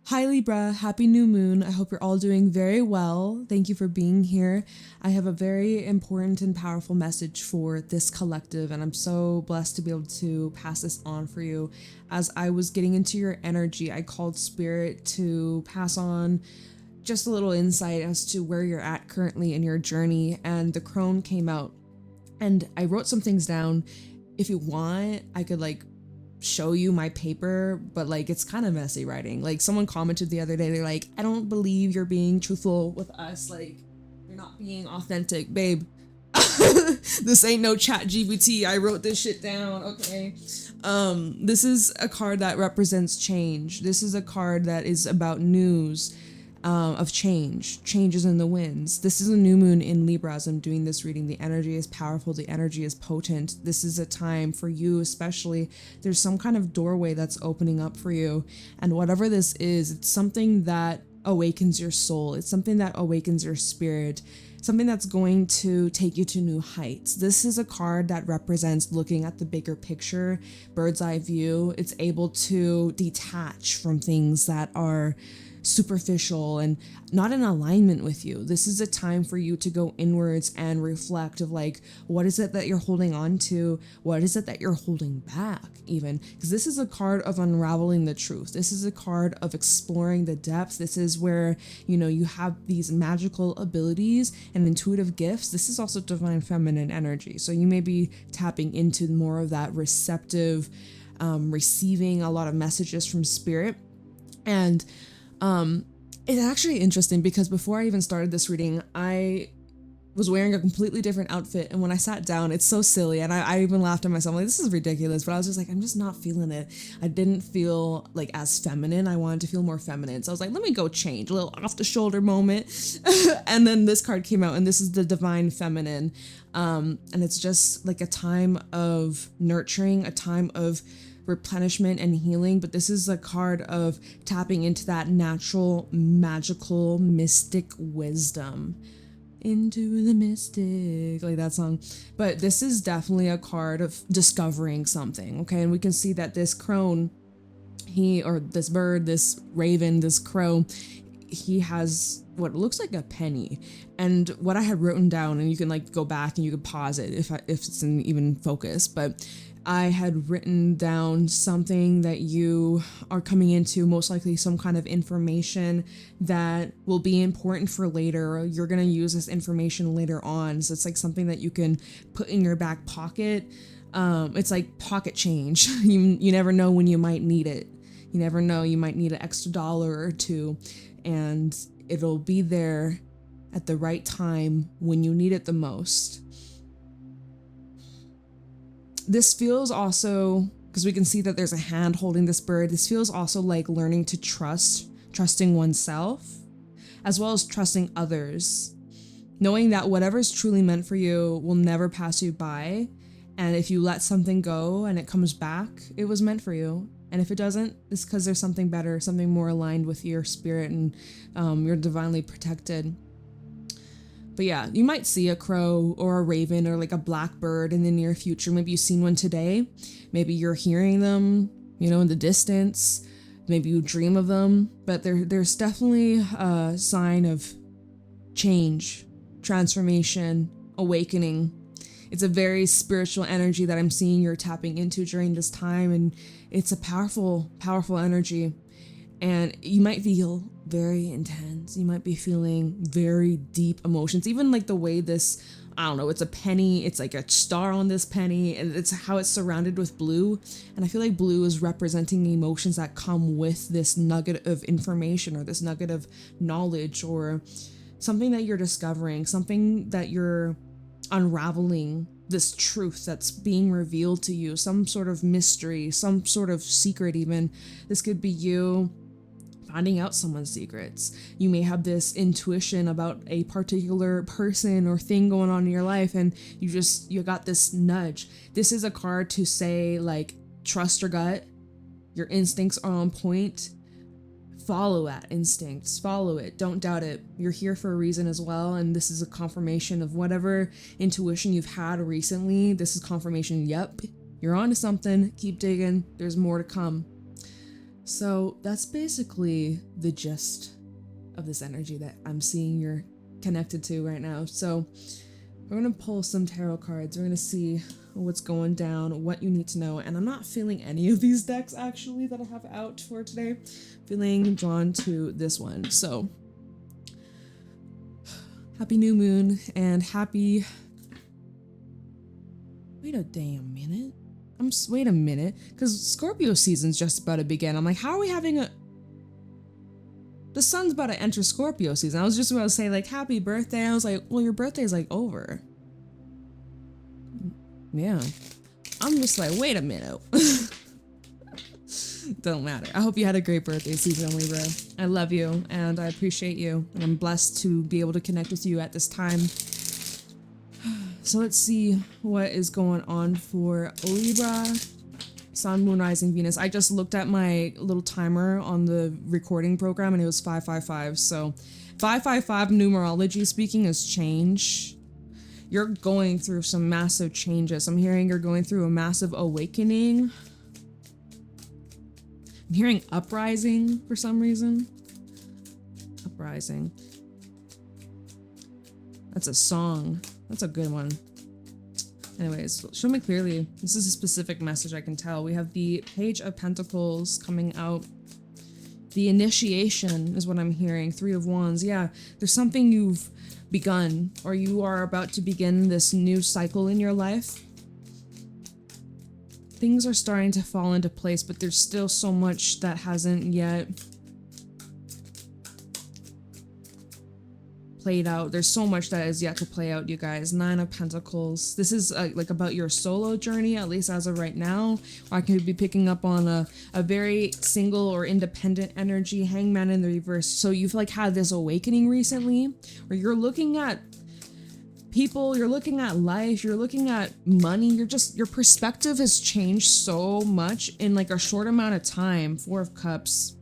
Hi Libra, happy new moon. I hope you're all doing very well. Thank you for being here. I have a very important and powerful message for this collective, and I'm so blessed to be able to pass this on for you. As I was getting into your energy, I called spirit to pass on just a little insight as to where you're at currently in your journey, and the crone came out. And I wrote some things down. If you want, I could show you my paper, but it's kind of messy writing. Someone commented the other day, they're like, I don't believe you're being truthful with us, you're not being authentic, babe. This ain't no chat GBT. I wrote this shit down, okay? This is a card that represents change. This is a card that is about news, of changes in the winds. This is a new moon in Libra as I'm doing this reading. The energy is powerful, the energy is potent. This is a time for you, especially there's some kind of doorway that's opening up for you, and whatever this is, it's something that awakens your soul. It's something that awakens your spirit, something that's going to take you to new heights. This is a card that represents looking at the bigger picture, bird's eye view. It's able to detach from things that are superficial and not in alignment with you. This is a time for you to go inwards and reflect of what is it that you're holding on to? What is it that you're holding back even? Because this is a card of unraveling the truth. This is a card of exploring the depths. This is where, you have these magical abilities and intuitive gifts. This is also divine feminine energy. So you may be tapping into more of that receptive, receiving a lot of messages from spirit. And it's actually interesting because before I even started this reading, I was wearing a completely different outfit, and when I sat down, it's so silly, and I even laughed at myself, this is ridiculous, but I was just I'm just not feeling it. I didn't feel as feminine. I wanted to feel more feminine, so I was let me go change, a little off the shoulder moment. And then this card came out, and this is the divine feminine, and it's just a time of nurturing, a time of replenishment and healing. But this is a card of tapping into that natural, magical, mystic wisdom. Into the mystic, that song. But this is definitely a card of discovering something, okay? And we can see that this crone, this bird, this raven, this crow, he has what looks like a penny. And what I had written down, and you can go back and you can pause it if it's in even focus, but I had written down something that you are coming into, most likely some kind of information that will be important for later. You're going to use this information later on. So it's something that you can put in your back pocket. It's like pocket change. You never know when you might need it. You never know, you might need an extra dollar or two, and it'll be there at the right time when you need it the most. This feels also, because we can see that there's a hand holding this bird, this feels also like learning to trusting oneself, as well as trusting others. Knowing that whatever's truly meant for you will never pass you by. And if you let something go and it comes back, it was meant for you. And if it doesn't, it's because there's something better, something more aligned with your spirit, and you're divinely protected. But yeah, you might see a crow or a raven or a blackbird in the near future. Maybe you've seen one today. Maybe you're hearing them, in the distance. Maybe you dream of them. But there's definitely a sign of change, transformation, awakening. It's a very spiritual energy that I'm seeing you're tapping into during this time. And it's a powerful, powerful energy. And you might feel very intense. You might be feeling very deep emotions. Even the way this, I don't know, it's a penny. It's a star on this penny. And it's how it's surrounded with blue. And I feel like blue is representing the emotions that come with this nugget of information, or this nugget of knowledge, or something that you're discovering, something that you're unraveling, this truth that's being revealed to you, some sort of mystery, some sort of secret even. This could be you finding out someone's secrets. You may have this intuition about a particular person or thing going on in your life, and you got this nudge. This is a card to say trust your gut. Your instincts are on point. Follow that instincts. Follow it. Don't doubt it. You're here for a reason as well, and this is a confirmation of whatever intuition you've had recently. This is confirmation. Yep, you're onto something. Keep digging. There's more to come. So that's basically the gist of this energy that I'm seeing you're connected to right now. So we're going to pull some tarot cards. We're going to see what's going down, what you need to know. And I'm not feeling any of these decks actually that I have out for today. Feeling drawn to this one. So happy new moon and happy... Wait a damn minute. Wait a minute, because Scorpio season's just about to begin. I'm like, how are we having a... The sun's about to enter Scorpio season. I was just about to say, like, happy birthday. I was like, well, your birthday's, like, over. Yeah. I'm just like, wait a minute. Don't matter. I hope you had a great birthday season, Libra. I love you, and I appreciate you, and I'm blessed to be able to connect with you at this time. So let's see what is going on for Libra, Sun, Moon, Rising, Venus. I just looked at my little timer on the recording program and it was 555. So 555 numerology speaking is change. You're going through some massive changes. I'm hearing you're going through a massive awakening. I'm hearing uprising for some reason. Uprising. That's a song. That's a good one. Anyways, show me clearly. This is a specific message I can tell. We have the Page of Pentacles coming out. The initiation is what I'm hearing. 3 of Wands. Yeah, there's something you've begun or you are about to begin this new cycle in your life. Things are starting to fall into place, but there's still so much that hasn't yet played out. There's so much that is yet to play out, you guys. 9 of Pentacles. This is like about your solo journey, at least as of right now. Or I could be picking up on a very single or independent energy. Hangman in the reverse. So you've like had this awakening recently where you're looking at people, you're looking at life, you're looking at money, your perspective has changed so much in like a short amount of time. 4 of Cups.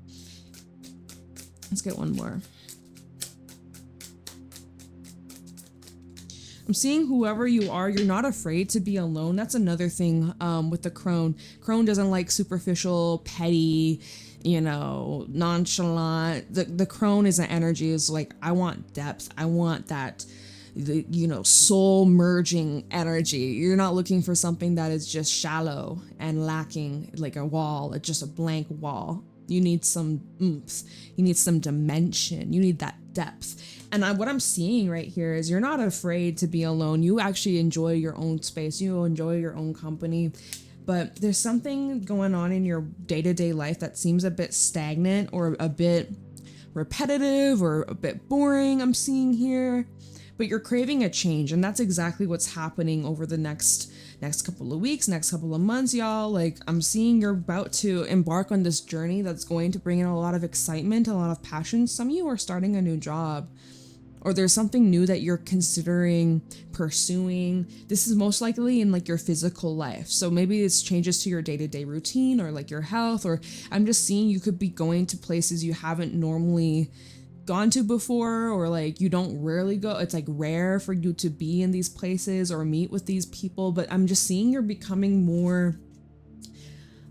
Let's get one more. I'm seeing whoever you are, you're not afraid to be alone. That's another thing with the crone. Crone doesn't like superficial, petty, you know, nonchalant. The crone is an energy is like, I want depth. I want that, you know, soul merging energy. You're not looking for something that is just shallow and lacking like a wall, just a blank wall. You need some oomph. You need some dimension. You need that depth. And what I'm seeing right here is you're not afraid to be alone. You actually enjoy your own space. You enjoy your own company. But there's something going on in your day-to-day life that seems a bit stagnant or a bit repetitive or a bit boring, I'm seeing here. But you're craving a change, and that's exactly what's happening over the next couple of weeks, next couple of months, y'all. Like, I'm seeing you're about to embark on this journey that's going to bring in a lot of excitement, a lot of passion. Some of you are starting a new job, or there's something new that you're considering pursuing. This is most likely in like your physical life. So maybe it's changes to your day-to-day routine or like your health, or I'm just seeing you could be going to places you haven't normally gone to before, or like you don't rarely go. It's like rare for you to be in these places or meet with these people, but I'm just seeing you're becoming more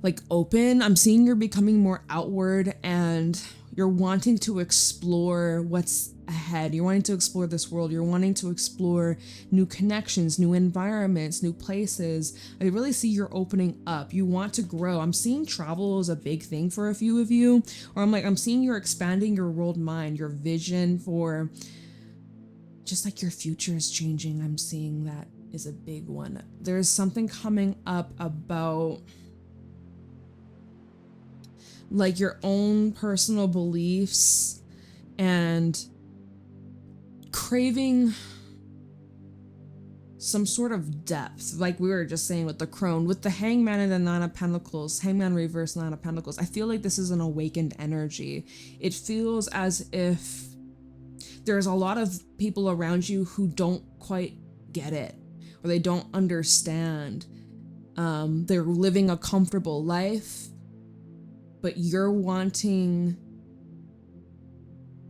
like open. I'm seeing you're becoming more outward and you're wanting to explore what's ahead. You're wanting to explore this world. You're wanting to explore new connections, new environments, new places. I really see you're opening up. You want to grow. I'm seeing travel is a big thing for a few of you, or I'm seeing you're expanding your world mind, your vision for just like your future is changing. I'm seeing that is a big one. There's something coming up about like your own personal beliefs and craving some sort of depth, like we were just saying with the crone, with the hangman and the 9 of Pentacles, hangman reverse, 9 of Pentacles. I feel like this is an awakened energy. It feels as if there's a lot of people around you who don't quite get it, or they don't understand. They're living a comfortable life, but you're wanting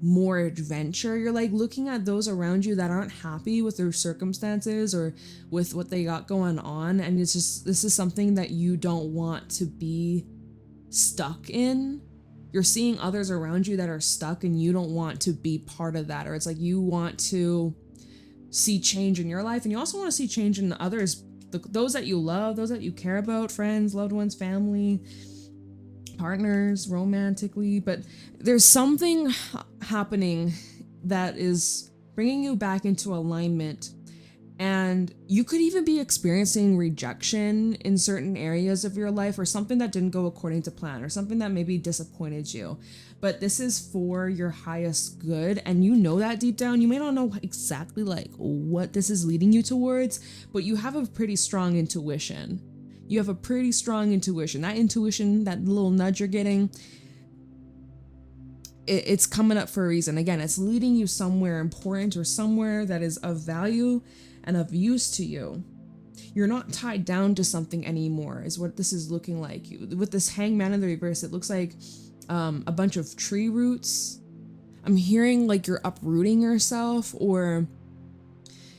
more adventure. You're like looking at those around you that aren't happy with their circumstances or with what they got going on, and it's just, this is something that you don't want to be stuck in. you're seeing others around you that are stuck and you don't want to be part of that. Or it's like you want to see change in your life, and you also want to see change in others, those that you love, those that you care about, friends, loved ones, family, partners, romantically. But there's something happening that is bringing you back into alignment. And you could even be experiencing rejection in certain areas of your life, or something that didn't go according to plan, or something that maybe disappointed you. But this is for your highest good, and you know that deep down. You may not know exactly like what this is leading you towards, but you have a pretty strong intuition. You have a pretty strong intuition. That intuition, that little nudge you're getting, it's coming up for a reason. Again, it's leading you somewhere important, or somewhere that is of value and of use to you. You're not tied down to something anymore, is what this is looking like. With this hangman in the reverse, it looks like a bunch of tree roots. I'm hearing like you're uprooting yourself, or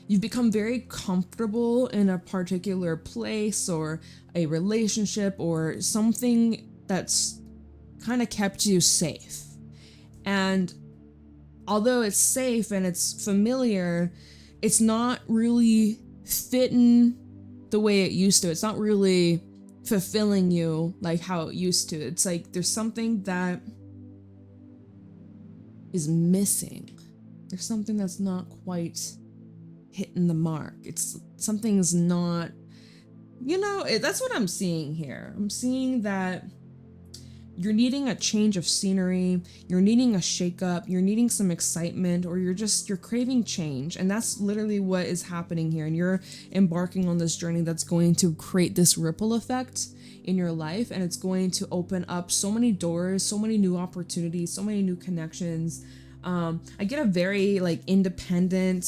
you've become very comfortable in a particular place or a relationship or something that's kind of kept you safe. And although it's safe and it's familiar, it's not really fitting the way it used to. It's not really fulfilling you like how it used to. It's like there's something that is missing. There's something that's not quite hitting the mark. Something's not, that's what I'm seeing here. I'm seeing that you're needing a change of scenery, you're needing a shakeup, you're needing some excitement, or you're craving change. And that's literally what is happening here. And you're embarking on this journey that's going to create this ripple effect in your life. And it's going to open up so many doors, so many new opportunities, so many new connections. I get a very like independent,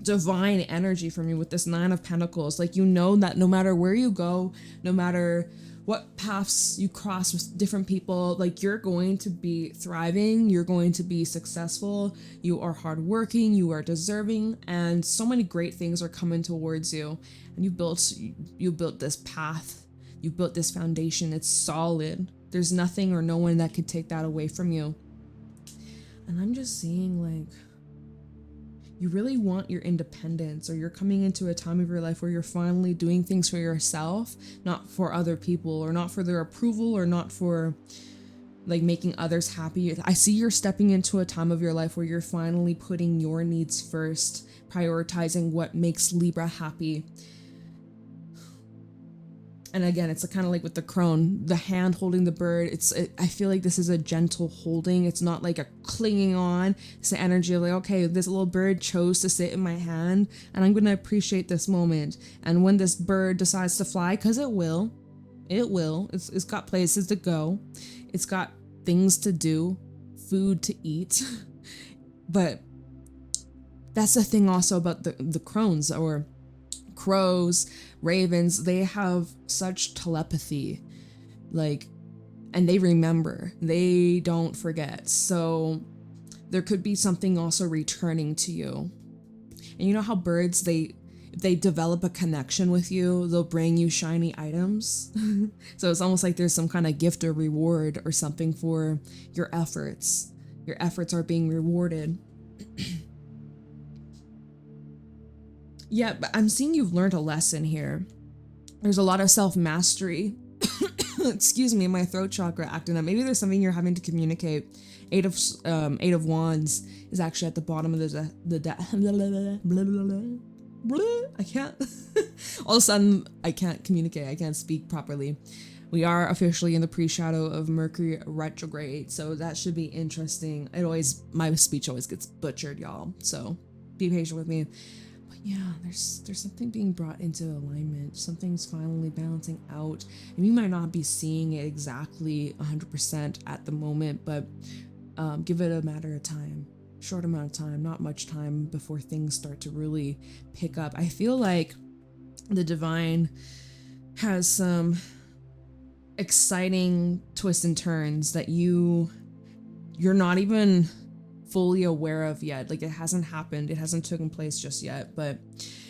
divine energy from you with this 9 of Pentacles. Like, that no matter where you go, no matter what paths you cross with different people, like you're going to be thriving, you're going to be successful, you are hardworking, you are deserving, and so many great things are coming towards you. And you built this path, you built this foundation. It's solid. There's nothing or no one that could take that away from you. And I'm just seeing like you really want your independence, or you're coming into a time of your life where you're finally doing things for yourself, not for other people, or not for their approval, or not for like making others happy. I see you're stepping into a time of your life where you're finally putting your needs first, prioritizing what makes Libra happy. And again, it's kind of like with the crone, the hand holding the bird. I feel like this is a gentle holding. It's not like a clinging on. It's the energy of like, okay, this little bird chose to sit in my hand, and I'm going to appreciate this moment. And when this bird decides to fly, because it will. It's got places to go. It's got things to do, food to eat. But that's the thing also about the crones, or crows, ravens. They have such telepathy, and they remember, they don't forget. So there could be something also returning to you. And you know how birds, if they develop a connection with you, they'll bring you shiny items. So it's almost like there's some kind of gift or reward or something for your efforts. Your efforts are being rewarded. Yeah, but I'm seeing you've learned a lesson here. There's a lot of self-mastery. Excuse me, my throat chakra acting up. Maybe there's something you're having to communicate. Eight of Wands is actually at the bottom of the deck. I can't. All of a sudden, I can't communicate. I can't speak properly. We are officially in the pre-shadow of Mercury retrograde, so that should be interesting. My speech always gets butchered, y'all. So be patient with me. Yeah, there's something being brought into alignment. Something's finally balancing out. And you might not be seeing it exactly 100% at the moment, but give it a matter of time. Short amount of time, not much time before things start to really pick up. I feel like the divine has some exciting twists and turns that you're not even fully aware of yet. Like, it hasn't happened, it hasn't taken place just yet, but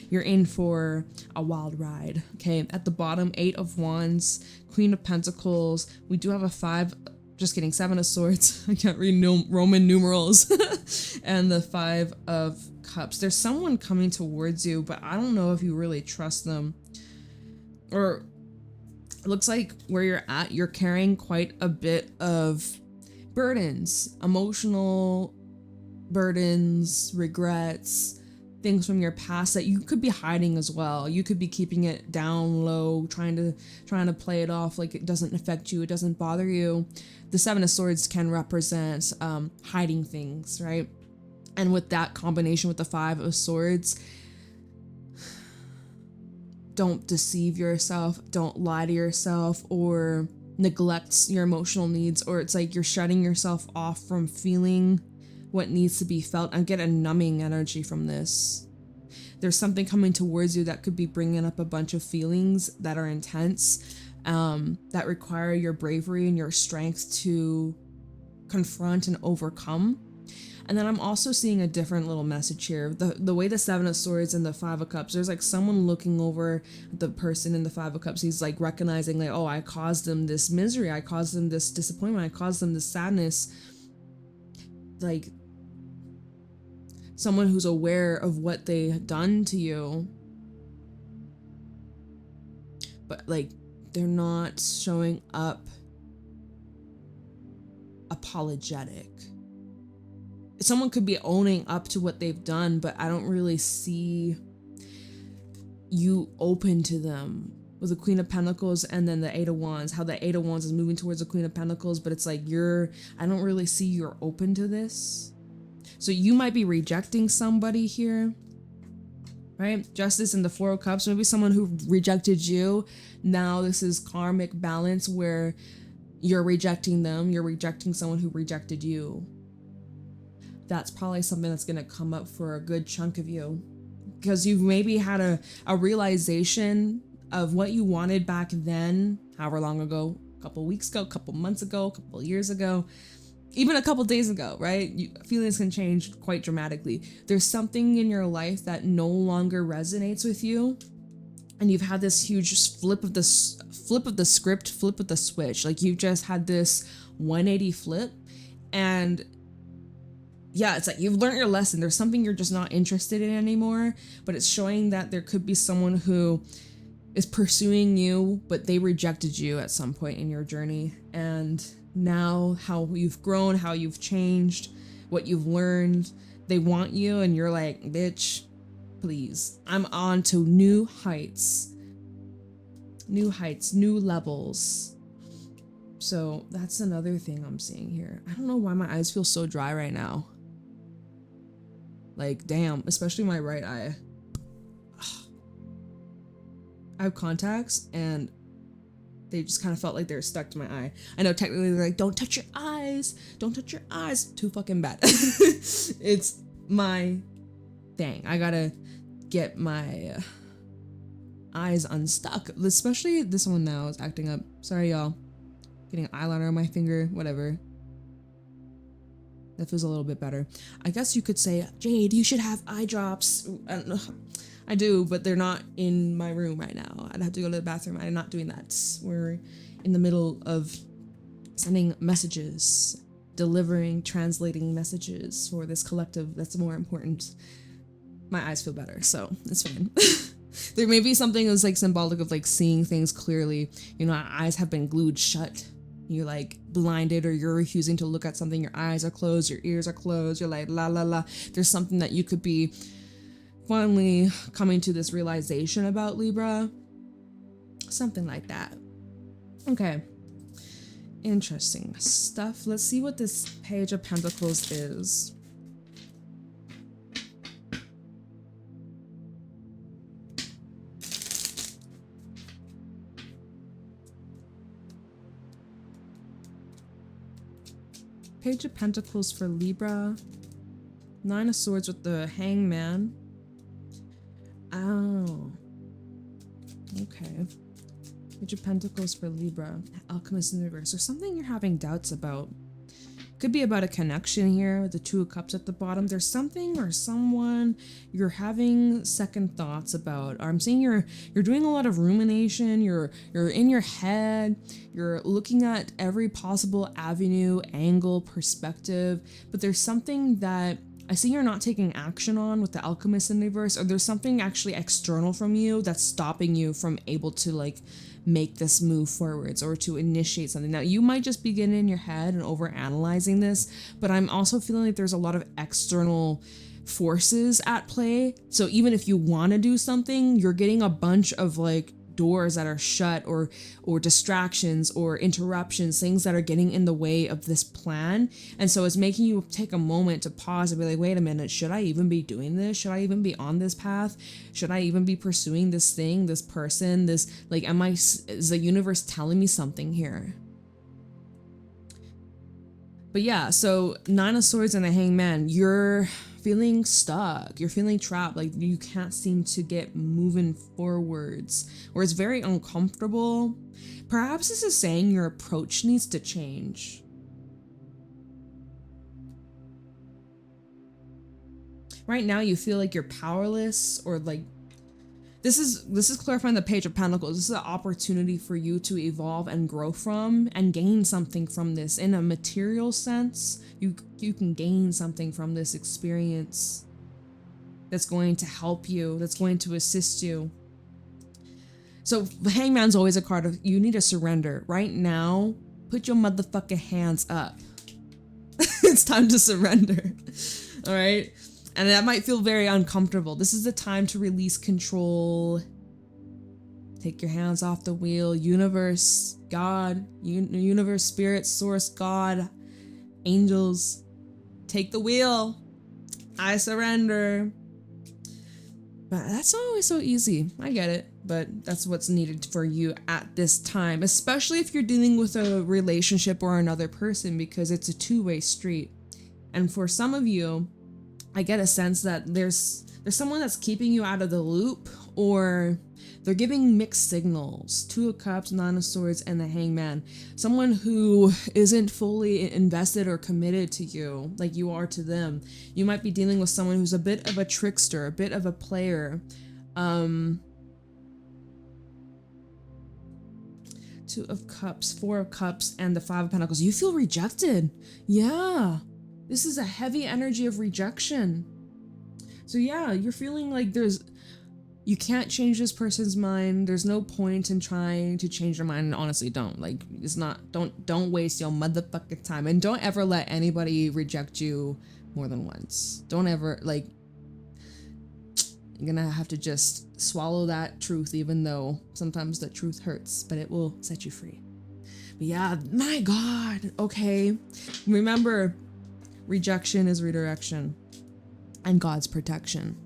you're in for a wild ride. Okay, at the bottom, 8 of Wands, Queen of Pentacles. We do have a 5 just kidding, Seven of Swords. I can't read Roman numerals. And the Five of Cups. There's someone coming towards you, but I don't know if you really trust them. Or it looks like where you're at, you're carrying quite a bit of burdens, emotional burdens, regrets, things from your past that you could be hiding as well. You could be keeping it down low, trying to play it off like it doesn't affect you, it doesn't bother you. The Seven of Swords can represent hiding things, right? And with that combination with the Five of Swords, don't deceive yourself, don't lie to yourself, or neglect your emotional needs, or it's like you're shutting yourself off from feeling what needs to be felt. I get a numbing energy from this. There's something coming towards you that could be bringing up a bunch of feelings that are intense, that require your bravery and your strength to confront and overcome. And then I'm also seeing a different little message here. The way the Seven of Swords and the Five of Cups, there's like someone looking over the person in the Five of Cups. He's like recognizing like, oh, I caused them this misery. I caused them this disappointment. I caused them this sadness. Like someone who's aware of what they have done to you. But like they're not showing up apologetic. Someone could be owning up to what they've done, but I don't really see you open to them. With the Queen of Pentacles and then the Eight of Wands, how the Eight of Wands is moving towards the Queen of Pentacles, but it's like I don't really see you're open to this. So you might be rejecting somebody here, right? Justice in the Four of Cups, maybe someone who rejected you. Now this is karmic balance where you're rejecting them, you're rejecting someone who rejected you. That's probably something that's going to come up for a good chunk of you, because you've maybe had a realization of what you wanted back then, however long ago, a couple weeks ago, a couple months ago, a couple years ago, even a couple days ago, right? Feelings can change quite dramatically. There's something in your life that no longer resonates with you, and you've had this huge flip of the script, flip of the switch. Like you've just had this 180 flip, and yeah, it's like you've learned your lesson. There's something you're just not interested in anymore, but it's showing that there could be someone who is pursuing you, but they rejected you at some point in your journey. And now how you've grown, how you've changed, what you've learned, they want you and you're like, bitch, please. I'm on to new heights, new levels. So that's another thing I'm seeing here. I don't know why my eyes feel so dry right now. Like, damn, especially my right eye. I have contacts and they just kind of felt like they're stuck to my eye. I know technically they're like, don't touch your eyes. Don't touch your eyes. Too fucking bad. It's my thing. I gotta get my eyes unstuck. Especially this one now is acting up. Sorry, y'all. Getting eyeliner on my finger, whatever. That feels a little bit better. I guess you could say, Jade, you should have eye drops. I don't know. I do, but they're not in my room right now. I'd have to go to the bathroom. I'm not doing that. We're in the middle of sending messages, delivering, translating messages for this collective that's more important. My eyes feel better, so it's fine. There may be something that's like symbolic of like seeing things clearly. You know, our eyes have been glued shut. You're like blinded, or you're refusing to look at something. Your eyes are closed, your ears are closed. You're like, la, la, la. There's something that you could be finally coming to this realization about, Libra. Something like that. Okay. Interesting stuff. Let's see what this Page of Pentacles is. Page of Pentacles for Libra. Nine of Swords with the Hangman. Oh. Okay. Page of Pentacles for Libra. Alchemist in reverse. There's something you're having doubts about. Could be about a connection here with the Two of Cups at the bottom. There's something or someone you're having second thoughts about. I'm seeing you're doing a lot of rumination. You're in your head. You're looking at every possible avenue, angle, perspective. But there's something that I see you're not taking action on with the Alchemist in reverse, or there's something actually external from you that's stopping you from able to like make this move forwards or to initiate something. Now, you might just be getting in your head and over analyzing this, but I'm also feeling like there's a lot of external forces at play. So even if you want to do something, you're getting a bunch of like doors that are shut or distractions or interruptions, things that are getting in the way of this plan. And so it's making you take a moment to pause and be like, wait a minute, should I even be doing this? Should I even be on this path? Should I even be pursuing this thing, this person, this, like, is the universe telling me something here? But yeah, so Nine of Swords and the Hangman, you're feeling stuck, you're feeling trapped, like you can't seem to get moving forwards, or it's very uncomfortable. Perhaps this is saying your approach needs to change. Right now you feel like you're powerless, or like this is clarifying the Page of Pentacles. This is an opportunity for you to evolve and grow from and gain something from this. In a material sense, you can gain something from this experience that's going to help you, that's going to assist you. So the Hangman's always a card of, you need to surrender. Right now, put your motherfucking hands up. It's time to surrender. All right? And that might feel very uncomfortable. This is the time to release control. Take your hands off the wheel. Universe, God, universe, spirit, source, God, angels, take the wheel. I surrender. But that's not always so easy. I get it. But that's what's needed for you at this time, especially if you're dealing with a relationship or another person, because it's a two-way street. And for some of you, I get a sense that there's someone that's keeping you out of the loop, or they're giving mixed signals. Two of Cups, Nine of Swords, and the Hangman. Someone who isn't fully invested or committed to you like you are to them. You might be dealing with someone who's a bit of a trickster, a bit of a player. Two of Cups, Four of Cups, and the Five of Pentacles. You feel rejected. Yeah. This is a heavy energy of rejection. So yeah, you're feeling like you can't change this person's mind. There's no point in trying to change their mind. And honestly, don't. Like, it's not, don't waste your motherfucking time. And don't ever let anybody reject you more than once. Don't ever, like, you're gonna have to just swallow that truth, even though sometimes the truth hurts, but it will set you free. But yeah, my God. Okay. Remember, rejection is redirection and God's protection.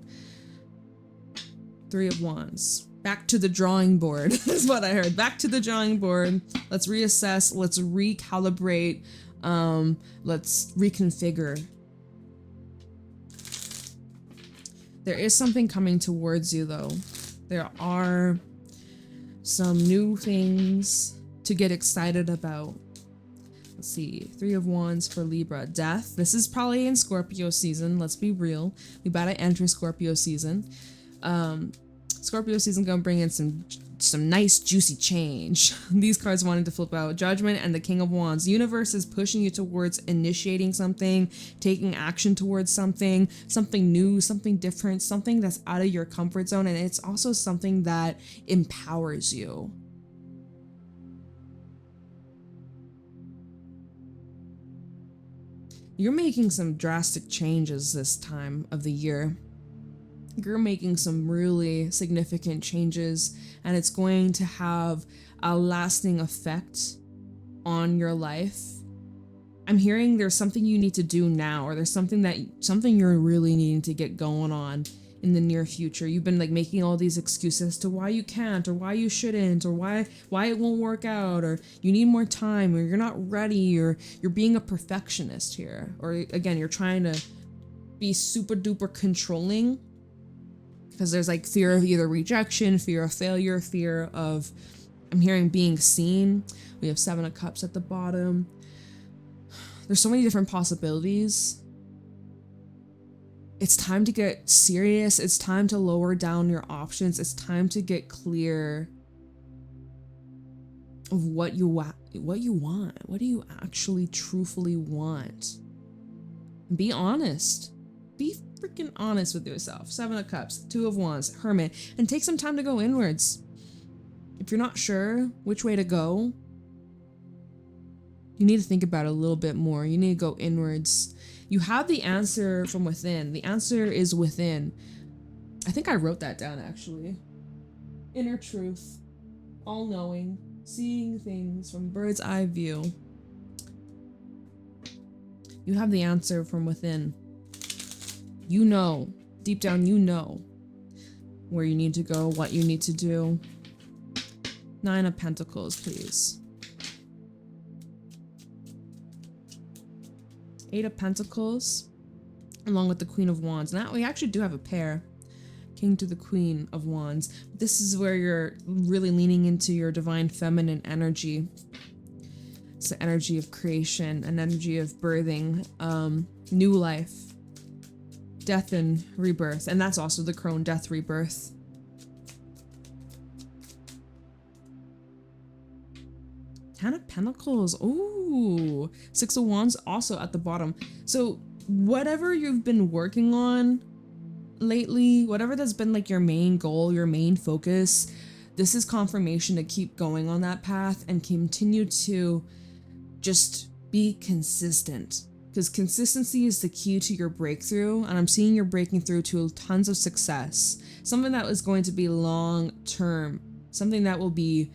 Three of Wands. Back to the drawing board is what I heard. Back to the drawing board. Let's reassess. Let's recalibrate. Let's reconfigure. There is something coming towards you, though. There are some new things to get excited about. Let's see, Three of Wands for Libra. Death. This is probably in Scorpio season. Let's be real. We about to enter Scorpio season. Scorpio season gonna bring in some nice juicy change. These cards wanted to flip out. Judgment and the King of Wands. Universe is pushing you towards initiating something, taking action towards something new, something different, something that's out of your comfort zone, and it's also something that empowers you. You're making some drastic changes this time of the year. You're making some really significant changes, and it's going to have a lasting effect on your life. I'm hearing there's something you need to do now, or there's something you're really needing to get going on in the near future. You've been like making all these excuses to why you can't, or why you shouldn't, or why it won't work out, or you need more time, or you're not ready, or you're being a perfectionist here, or again, you're trying to be super duper controlling because there's like fear of either rejection, fear of failure, fear of, I'm hearing being seen. We have Seven of Cups at the bottom. there's so many different possibilities. It's time to get serious. It's time to lower down your options. It's time to get clear of what you want. What do you actually truthfully want? Be honest. Be freaking honest with yourself. 7 of Cups, 2 of Wands, Hermit, and take some time to go inwards. If you're not sure which way to go, you need to think about it a little bit more. You need to go inwards. You have the answer from within. The answer is within. I think I wrote that down actually. Inner truth, all-knowing, seeing things from bird's eye view. You have the answer from within. You know, deep down you know where you need to go, what you need to do. 9 of Pentacles, please. 8 of Pentacles, along with the Queen of Wands. Now we actually do have a pair. King to the Queen of Wands. This is where you're really leaning into your divine feminine energy. It's the energy of creation, an energy of birthing, new life, death and rebirth. And that's also the crone, death, rebirth. Ten of Pentacles. Ooh. 6 of Wands also at the bottom. So whatever you've been working on lately, whatever that's been like your main goal, your main focus, this is confirmation to keep going on that path and continue to just be consistent. Because consistency is the key to your breakthrough, and I'm seeing you're breaking through to tons of success. Something that is going to be long term, something that will be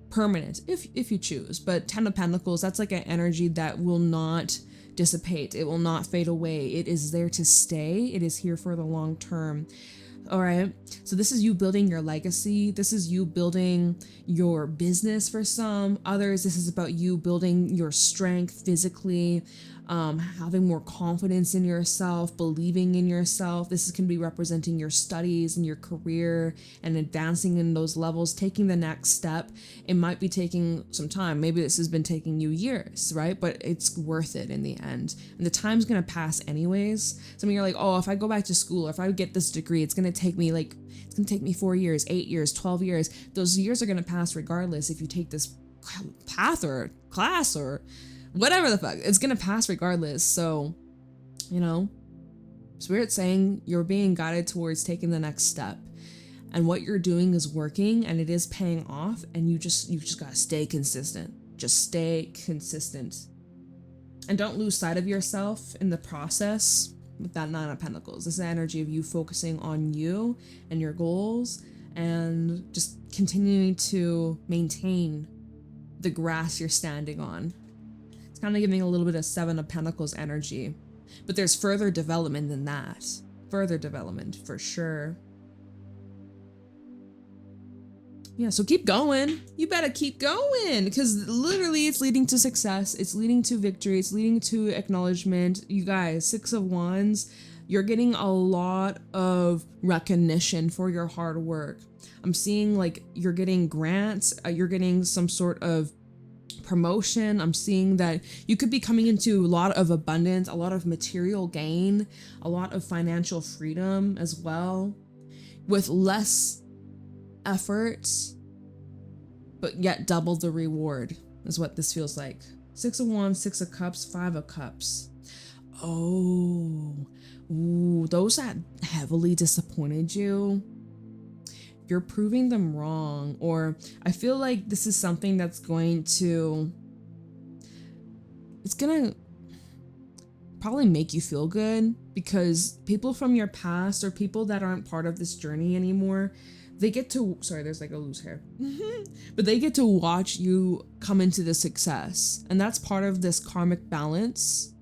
permanent if you choose. But 10 of Pentacles, that's like an energy that will not dissipate. It will not fade away. It is there to stay. It is here for the long term. All right. So this is you building your legacy. This is you building your business for some others. This is about you building your strength physically, having more confidence in yourself, believing in yourself. This can be representing your studies and your career and advancing in those levels, taking the next step. It might be taking some time. Maybe this has been taking you years, right? But it's worth it in the end. And the time's going to pass anyways. Some of you are like, oh, if I go back to school or if I get this degree, it's going to take me 4 years, 8 years, 12 years. Those years are going to pass regardless if you take this path or class or whatever the fuck. It's gonna pass regardless. So, you know, Spirit's saying you're being guided towards taking the next step, and what you're doing is working and it is paying off, and you just gotta stay consistent. Just stay consistent and don't lose sight of yourself in the process. With that 9 of Pentacles, this is the energy of you focusing on you and your goals and just continuing to maintain the grass you're standing on. It's kind of giving a little bit of 7 of Pentacles energy, but there's further development than that. Further development for sure. Yeah, so keep going. You better keep going, because literally it's leading to success. It's leading to victory. It's leading to acknowledgement. You guys, 6 of Wands, you're getting a lot of recognition for your hard work. I'm seeing like you're getting grants. You're getting some sort of promotion. I'm seeing that you could be coming into a lot of abundance, a lot of material gain, a lot of financial freedom as well, with less effort, but yet double the reward is what this feels like. 6 of Wands, 6 of Cups, 5 of Cups. Oh, ooh, those that heavily disappointed you, you're proving them wrong. Or I feel like this is something that's it's gonna probably make you feel good, because people from your past or people that aren't part of this journey anymore, they get to, sorry, there's like a loose hair, but they get to watch you come into the success. And that's part of this karmic balance.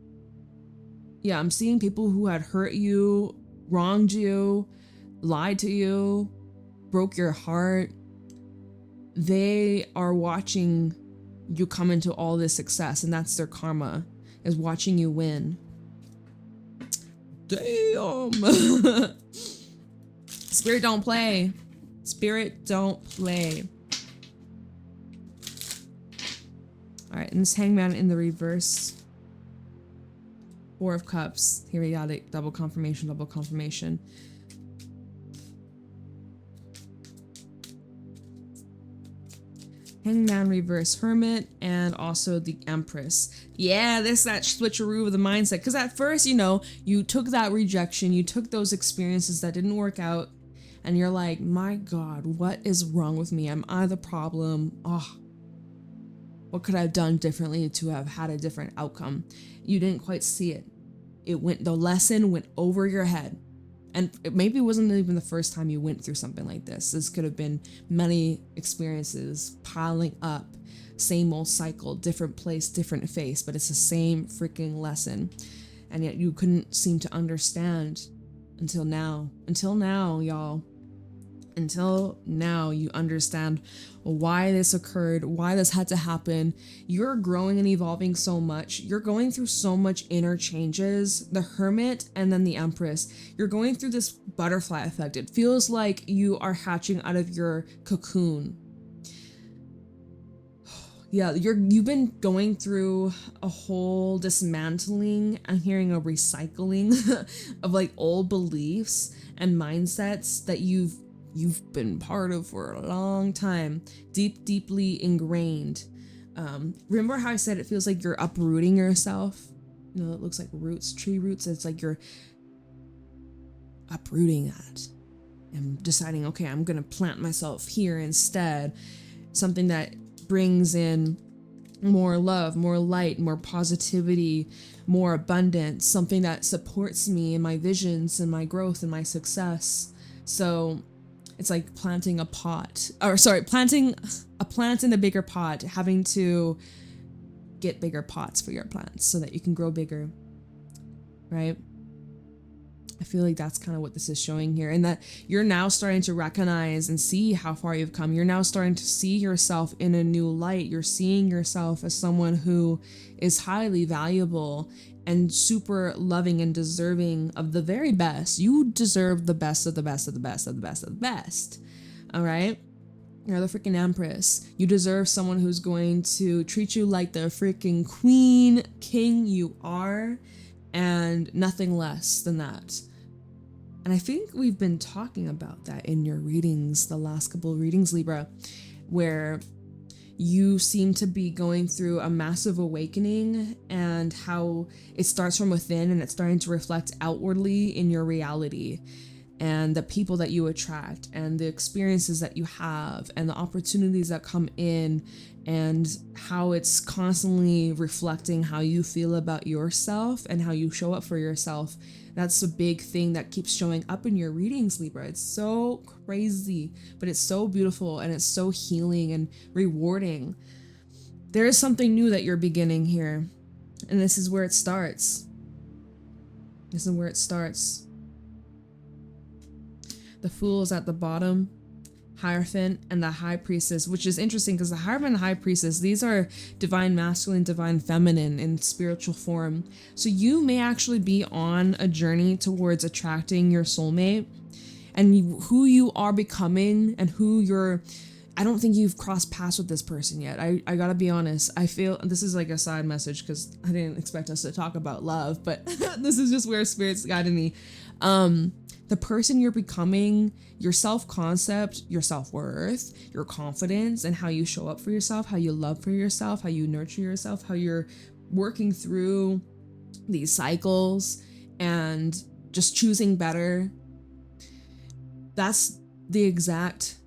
Yeah, I'm seeing people who had hurt you, wronged you, lied to you, broke your heart. They are watching you come into all this success, and that's their karma, is watching you win. Damn. Spirit don't play. Spirit don't play. All right, and this Hangman in the reverse. Four of Cups. Here we got it. Double confirmation, double confirmation. Hangman, Reverse Hermit, and also the Empress. Yeah, that switcheroo of the mindset. Because at first, you know, you took that rejection, you took those experiences that didn't work out, and you're like, my God, what is wrong with me? Am I the problem? Oh, what could I have done differently to have had a different outcome? You didn't quite see it. The lesson went over your head. And it maybe wasn't even the first time you went through something like this. This could have been many experiences piling up, same old cycle, different place, different face, but it's the same freaking lesson. And yet you couldn't seem to understand until now. Until now, y'all. Until now, you understand why this occurred, why this had to happen. You're growing and evolving so much. You're going through so much inner changes. The Hermit and then the Empress. You're going through this butterfly effect. It feels like you are hatching out of your cocoon. Yeah, you've been going through a whole dismantling. I'm hearing a recycling of like old beliefs and mindsets that you've been part of for a long time, deeply ingrained. Remember how I said it feels like you're uprooting yourself? You know, it looks like roots, tree roots. It's like you're uprooting that and deciding, okay, I'm gonna plant myself here instead. Something that brings in more love, more light, more positivity, more abundance, something that supports me in my visions and my growth and my success. So it's like planting a plant in a bigger pot, having to get bigger pots for your plants so that you can grow bigger, right? I feel like that's kind of what this is showing here, and that you're now starting to recognize and see how far you've come. You're now starting to see yourself in a new light. You're seeing yourself as someone who is highly valuable and super loving and deserving of the very best. You deserve the best of the best of the best of the best of the best. All right? You're the freaking Empress. You deserve someone who's going to treat you like the freaking queen, king you are, and nothing less than that. And I think we've been talking about that in your readings, the last couple of readings, Libra, where you seem to be going through a massive awakening and how it starts from within and it's starting to reflect outwardly in your reality and the people that you attract and the experiences that you have and the opportunities that come in and how it's constantly reflecting how you feel about yourself and how you show up for yourself. That's a big thing that keeps showing up in your readings, Libra. It's so crazy, but it's so beautiful and it's so healing and rewarding. There is something new that you're beginning here, and this is where it starts. This is where it starts. The Fool is at the bottom, Hierophant, and the High Priestess, which is interesting because the Hierophant and the High Priestess, these are divine masculine, divine feminine in spiritual form. So you may actually be on a journey towards attracting your soulmate, and who you are becoming and who you're... I don't think you've crossed paths with this person yet. I gotta be honest. I feel this is like a side message because I didn't expect us to talk about love, but this is just where Spirit's guided me. The person you're becoming, your self-concept, your self-worth, your confidence, and how you show up for yourself, how you love for yourself, how you nurture yourself, how you're working through these cycles and just choosing better. That's the exact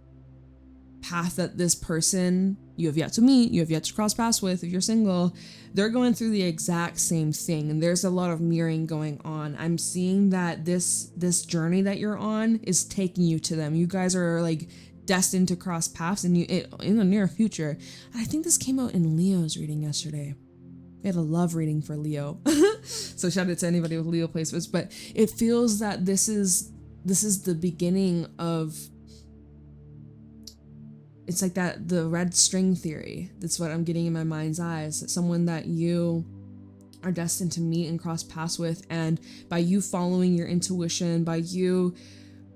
path that this person you have yet to meet, you have yet to cross paths with, if you're single, they're going through the exact same thing, and there's a lot of mirroring going on. I'm seeing that this journey that you're on is taking you to them. You guys are like destined to cross paths in the near future. And I think this came out in Leo's reading yesterday. We had a love reading for Leo. So shout out to anybody with Leo placements, but it feels that this is the beginning of... It's like that, the red string theory. That's what I'm getting in my mind's eyes. Someone that you are destined to meet and cross paths with. And by you following your intuition, by you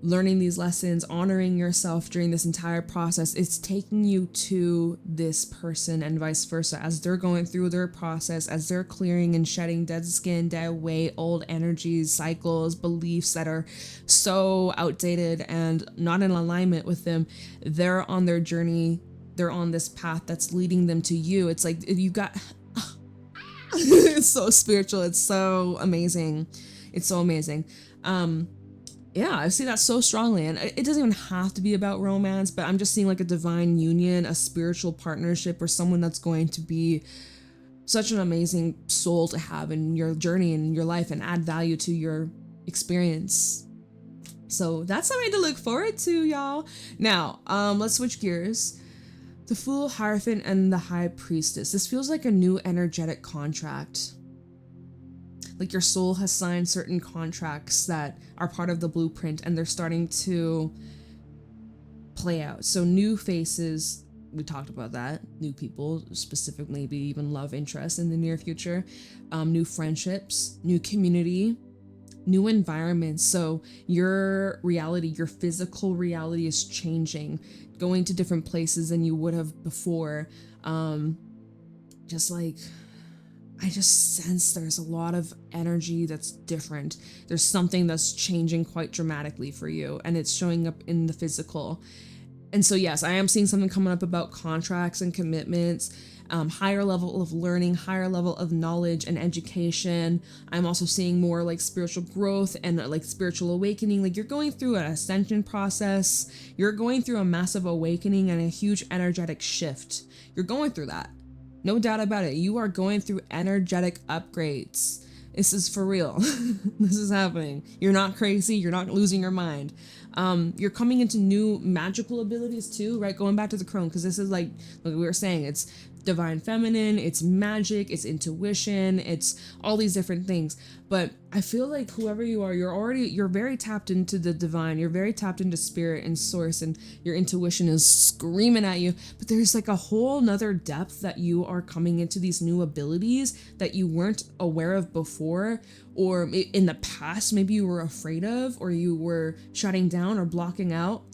learning these lessons, honoring yourself during this entire process. It's taking you to this person and vice versa as they're going through their process, as they're clearing and shedding dead skin, dead weight, old energies, cycles, beliefs that are so outdated and not in alignment with them. They're on their journey. They're on this path that's leading them to you. It's like you got it's so spiritual. It's so amazing. It's so amazing. Yeah, I see that so strongly, and it doesn't even have to be about romance, but I'm just seeing like a divine union, a spiritual partnership, or someone that's going to be such an amazing soul to have in your journey and your life and add value to your experience. So that's something to look forward to, y'all. Now, let's switch gears. The Fool, Hierophant, and the High Priestess. This feels like a new energetic contract. Like your soul has signed certain contracts that are part of the blueprint and they're starting to play out. So new faces, we talked about that. New people, specifically maybe even love interest in the near future. New friendships, new community, new environments. So your reality, your physical reality is changing, going to different places than you would have before. Just like, I just sense there's a lot of energy that's different. There's something that's changing quite dramatically for you, and it's showing up in the physical. And so, yes, I am seeing something coming up about contracts and commitments, higher level of learning, higher level of knowledge and education. I'm also seeing more like spiritual growth and like spiritual awakening. Like you're going through an ascension process. You're going through a massive awakening and a huge energetic shift. You're going through that. No doubt about it. You are going through energetic upgrades. This is for real. This is happening. You're not crazy. You're not losing your mind. You're coming into new magical abilities too, right? Going back to the crone, because this is like we were saying, it's divine feminine, it's magic, it's intuition, it's all these different things. But I feel like whoever you are, you're very tapped into the divine, you're very tapped into spirit and source, and your intuition is screaming at you. But there's like a whole nother depth that you are coming into these new abilities that you weren't aware of before, or in the past maybe you were afraid of, or you were shutting down or blocking out.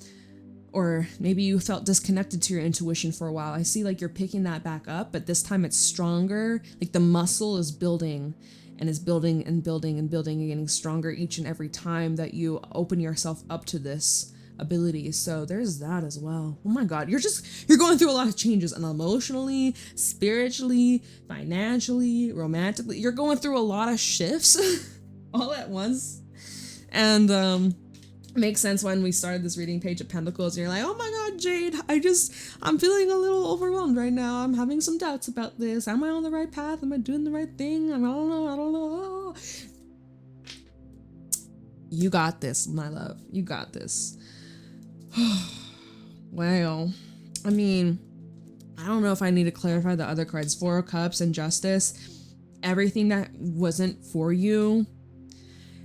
Or maybe you felt disconnected to your intuition for a while. I see like you're picking that back up, but this time it's stronger. Like the muscle is building and is building and building and building and getting stronger each and every time that you open yourself up to this ability. So there's that as well. Oh my God, you're going through a lot of changes, and emotionally, spiritually, financially, romantically. You're going through a lot of shifts all at once. And makes sense when we started this reading, Page of Pentacles, and you're like, oh my God, Jade, I'm feeling a little overwhelmed right now. I'm having some doubts about this. Am I on the right path? Am I doing the right thing? I don't know. You got this, my love. You got this. Well, I mean, I don't know if I need to clarify the other cards. Four of Cups and Justice. Everything that wasn't for you,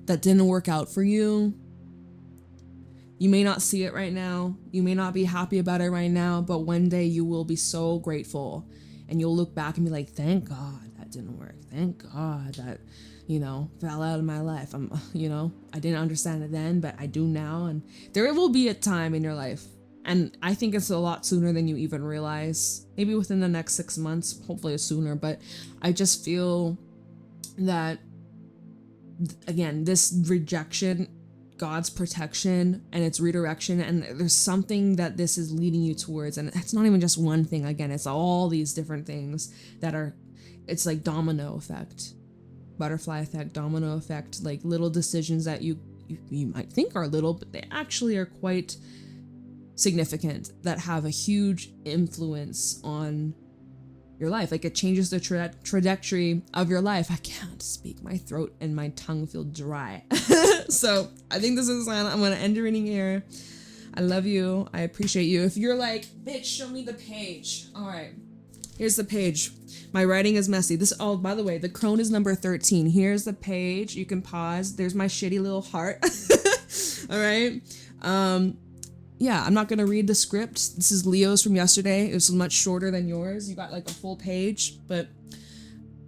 that didn't work out for you, you may not see it right now. You may not be happy about it right now, but one day you will be so grateful, and you'll look back and be like, thank God that didn't work. Thank God that, fell out of my life. I didn't understand it then, but I do now. And there will be a time in your life, and I think it's a lot sooner than you even realize. Maybe within the next 6 months, hopefully sooner, but I just feel that, again, this rejection, God's protection and its redirection, and there's something that this is leading you towards, and it's not even just one thing. Again, it's all these different things that are, it's like domino effect, butterfly effect, domino effect, like little decisions that you might think are little, but they actually are quite significant, that have a huge influence on your life. Like it changes the trajectory of your life. I can't speak, my throat and my tongue feel dry. So I think this is a sign. I'm gonna end your reading here. I love you. I appreciate you. If you're like, bitch, show me the page. All right, here's the page. My writing is messy. By the way, the crone is number 13. Here's the page. You can pause. There's my shitty little heart. All right. Yeah, I'm not going to read the script. This is Leo's from yesterday. It was much shorter than yours. You got like a full page, but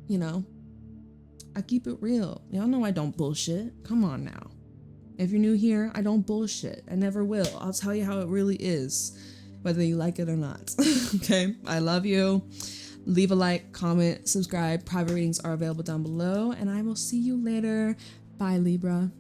I keep it real. Y'all know I don't bullshit. Come on now. If you're new here, I don't bullshit. I never will. I'll tell you how it really is, whether you like it or not. Okay, I love you. Leave a like, comment, subscribe. Private readings are available down below, and I will see you later. Bye, Libra.